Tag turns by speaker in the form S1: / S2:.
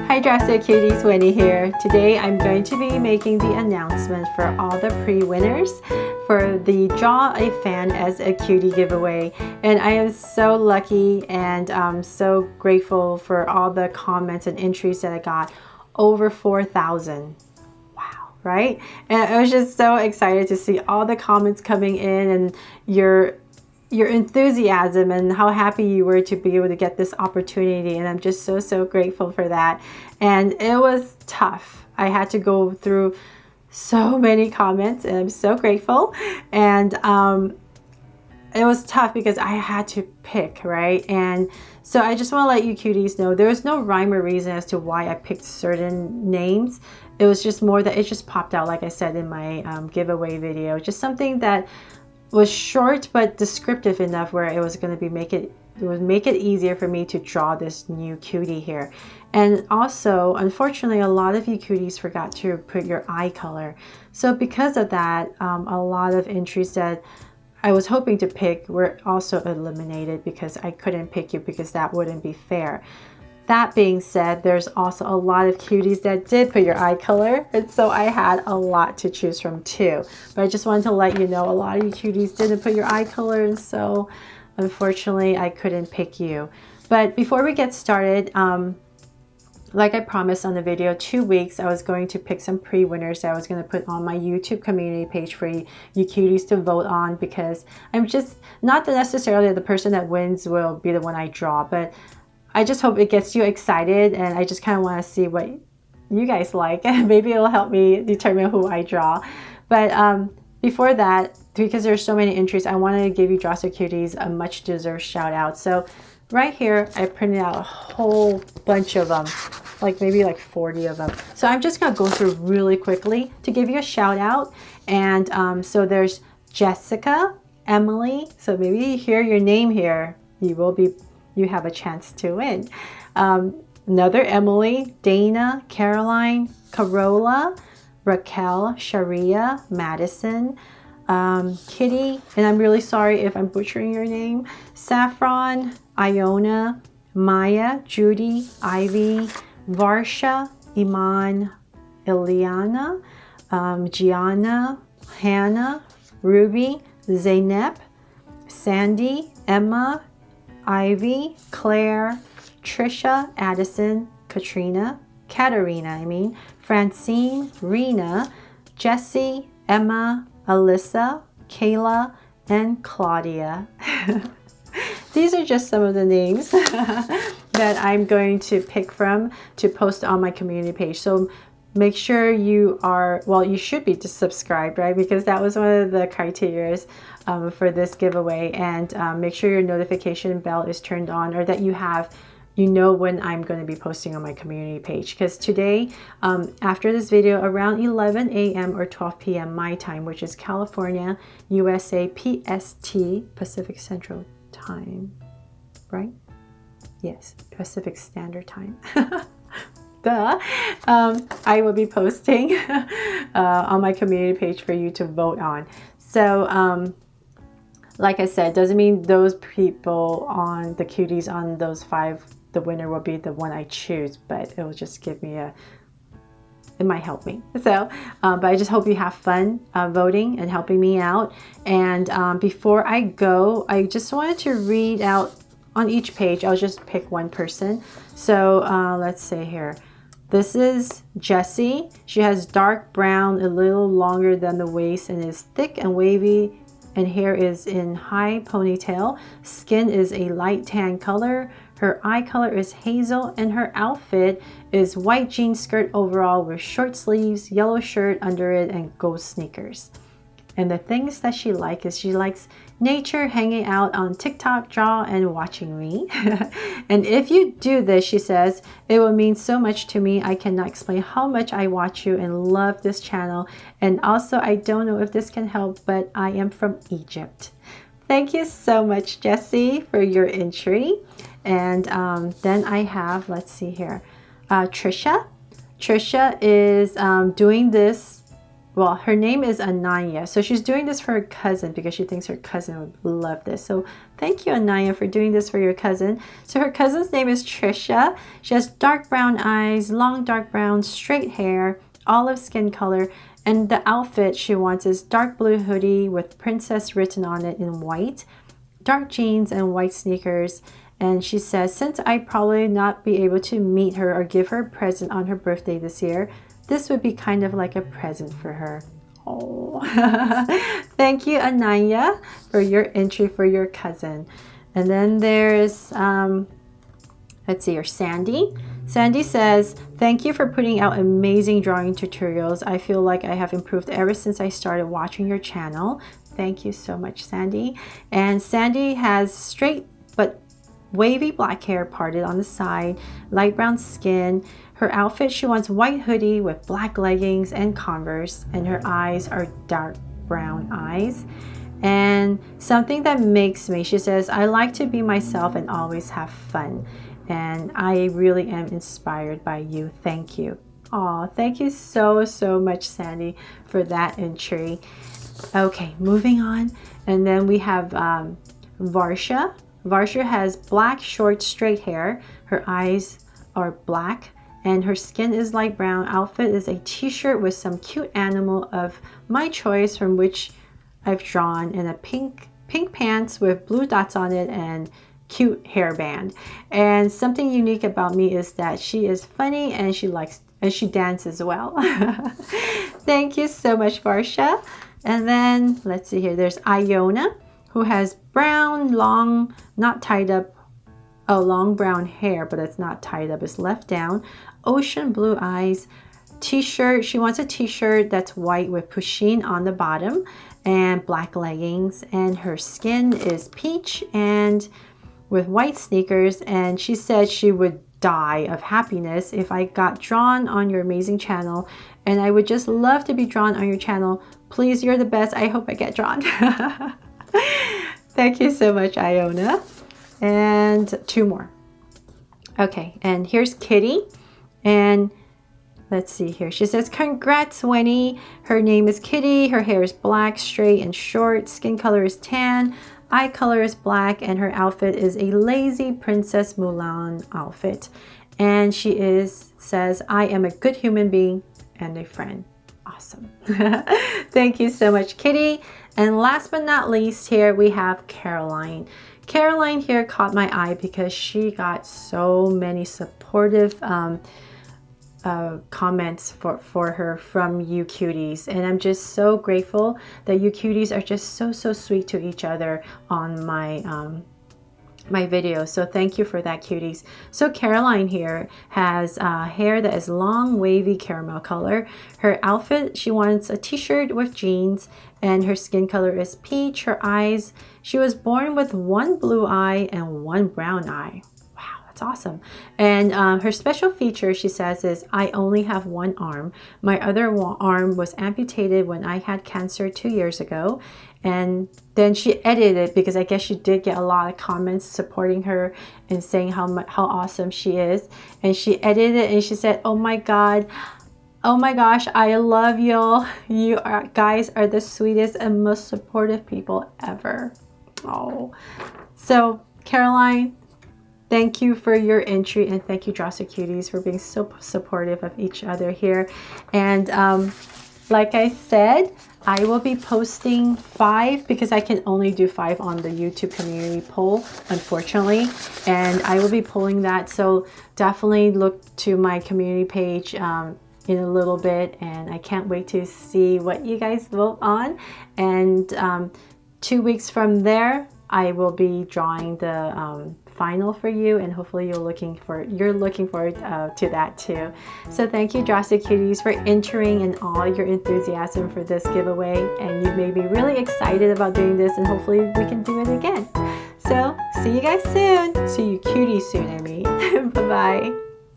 S1: Hi Drastic Cuties, Winnie here. Today I'm going to be making the announcement for all the pre-winners for the Draw a Fan as a Cutie giveaway. And I am so lucky and so grateful for all the comments and entries that I got. Over 4,000. Wow, right? And I was just so excited to see all the comments coming in and your enthusiasm and how happy you were to be able to get this opportunity, and I'm just so grateful for that. And it was tough. I had to go through so many comments and I'm so grateful. And it was tough because I had to pick, right? And so I just want to let you cuties know there was no rhyme or reason as to why I picked certain names. It was just more that it just popped out, like I said in my giveaway video, just something that was short but descriptive enough where it was going to be make it easier for me to draw this new cutie here. And also, unfortunately, a lot of you cuties forgot to put your eye color. So because of that, a lot of entries that I was hoping to pick were also eliminated because I couldn't pick you because that wouldn't be fair. That being said, there's also a lot of cuties that did put your eye color, and so I had a lot to choose from too. But I just wanted to let you know a lot of you cuties didn't put your eye color, and so unfortunately I couldn't pick you. But before we get started, like I promised on the video, 2 weeks I was going to pick some pre-winners that I was going to put on my YouTube community page for you cuties to vote on, because I'm just not necessarily the person that wins will be the one I draw, but I just hope it gets you excited, and I just kind of want to see what you guys like, and maybe it'll help me determine who I draw. But before that, because there's so many entries, I wanted to give you Drastic Cuties a much deserved shout out. So right here, I printed out a whole bunch of them, maybe 40 of them. So I'm just going to go through really quickly to give you a shout out. And so there's Jessica, Emily. So maybe you hear your name here, you have a chance to win. Another Emily, Dana, Caroline, Carola, Raquel, Sharia, Madison, Kitty, and I'm really sorry if I'm butchering your name, Saffron, Iona, Maya, Judy, Ivy, Varsha, Iman, Ileana, Gianna, Hannah, Ruby, Zainab, Sandy, Emma, Ivy, Claire, Trisha, Addison, Katrina, Francine, Rena, Jessie, Emma, Alyssa, Kayla, and Claudia. These are just some of the names that I'm going to pick from to post on my community page. So make sure you are, you should be subscribed, right? Because that was one of the criteria for this giveaway. And make sure your notification bell is turned on, or that you know when I'm going to be posting on my community page. Because today, after this video, around 11 a.m. or 12 p.m. my time, which is California, USA, PST, Pacific Central Time, right? Yes, Pacific Standard Time. Duh. I will be posting on my community page for you to vote on. So like I said, doesn't mean those people on the cuties on those 5, the winner will be the one I choose, but it will just give me it might help me. So but I just hope you have fun voting and helping me out. And before I go, I just wanted to read out on each page. I'll just pick one person. So let's see here. This is Jessie. She has dark brown, a little longer than the waist, and is thick and wavy, and hair is in high ponytail. Skin is a light tan color. Her eye color is hazel, and her outfit is white jean skirt overall with short sleeves, yellow shirt under it, and gold sneakers. And the things that she likes is she likes nature, hanging out on TikTok, draw, and watching me. And if you do this, she says, it will mean so much to me. I cannot explain how much I watch you and love this channel. And also, I don't know if this can help, but I am from Egypt. Thank you so much, Jessie, for your entry. And then I have, let's see here, Trisha. Trisha is doing this well, her name is Ananya. So she's doing this for her cousin because she thinks her cousin would love this. So thank you, Ananya, for doing this for your cousin. So her cousin's name is Trisha. She has dark brown eyes, long dark brown, straight hair, olive skin color, and the outfit she wants is dark blue hoodie with princess written on it in white, dark jeans and white sneakers. And she says, since I probably not be able to meet her or give her a present on her birthday this year, this would be kind of like a present for her. Oh, thank you, Ananya, for your entry for your cousin. And then there's, let's see here, Sandy. Sandy says, thank you for putting out amazing drawing tutorials. I feel like I have improved ever since I started watching your channel. Thank you so much, Sandy. And Sandy has straight but wavy black hair parted on the side, light brown skin. Her outfit, she wants white hoodie with black leggings and Converse, and her eyes are dark brown eyes. And something that makes me, she says, I like to be myself and always have fun. And I really am inspired by you. Thank you. Oh, thank you so much, Sandy, for that entry. Okay, moving on. And then we have Varsha. Varsha has black, short, straight hair. Her eyes are black and her skin is light brown. Outfit is a t-shirt with some cute animal of my choice from which I've drawn, and a pink pants with blue dots on it and cute hairband. And something unique about me is that she is funny and she dances well. Thank you so much, Varsha. And then let's see here, there's Iona, who has brown, long, not tied up, long brown hair, but it's not tied up, it's left down, ocean blue eyes, t-shirt. She wants a t-shirt that's white with pusheen on the bottom and black leggings, and her skin is peach and with white sneakers. And she said she would die of happiness if I got drawn on your amazing channel, and I would just love to be drawn on your channel. Please, you're the best. I hope I get drawn. Thank you so much, Iona. And two more. Okay, and here's Kitty. And let's see here. She says, congrats, Winnie. Her name is Kitty. Her hair is black, straight, and short. Skin color is tan. Eye color is black. And her outfit is a lazy Princess Mulan outfit. And she says, I am a good human being and a friend. Awesome. Thank you so much, Kitty. And last but not least, here we have Caroline. Caroline here caught my eye because she got so many supportive comments for her from you cuties, and I'm just so grateful that you cuties are just so sweet to each other on my my videos. So thank you for that, cuties. So Caroline here has hair that is long, wavy caramel color. Her outfit, she wants a t-shirt with jeans, and her skin color is peach. Her eyes, she was born with one blue eye and one brown eye. Wow, that's awesome. And her special feature, she says, is I only have one arm. My other arm was amputated when I had cancer 2 years ago. And then she edited it because I guess she did get a lot of comments supporting her and saying how awesome she is. And she edited it and she said, oh my God, oh my gosh, I love y'all. You guys are the sweetest and most supportive people ever. Oh, so Caroline, thank you for your entry, and thank you, Drawster Cuties, for being so supportive of each other here. And like I said, I will be posting 5 because I can only do 5 on the YouTube community poll, unfortunately. And I will be pulling that. So definitely look to my community page in a little bit. And I can't wait to see what you guys vote on. And 2 weeks from there, I will be drawing the final for you, and hopefully you're looking forward to that too. So thank you, Drawster Cuties, for entering and all your enthusiasm for this giveaway, and you made me really excited about doing this, and hopefully we can do it again. So see you guys soon. See you cuties soon, I mean. Bye bye.